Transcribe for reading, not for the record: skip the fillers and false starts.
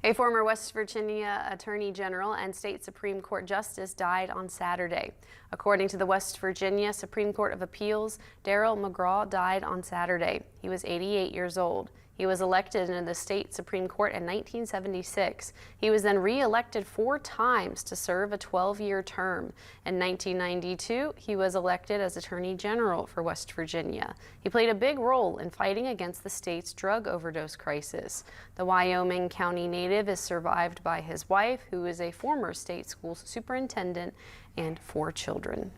A former West Virginia Attorney General and State Supreme Court Justice died on Saturday. According to the West Virginia Supreme Court of Appeals, Darrell McGraw died on Saturday. He was 88 years old. He was elected into the state Supreme Court in 1976. He was then re-elected 4 times to serve a 12-year term. In 1992, he was elected as Attorney General for West Virginia. He played a big role in fighting against the state's drug overdose crisis. The Wyoming County native is survived by his wife, who is a former state school superintendent, and 4 children.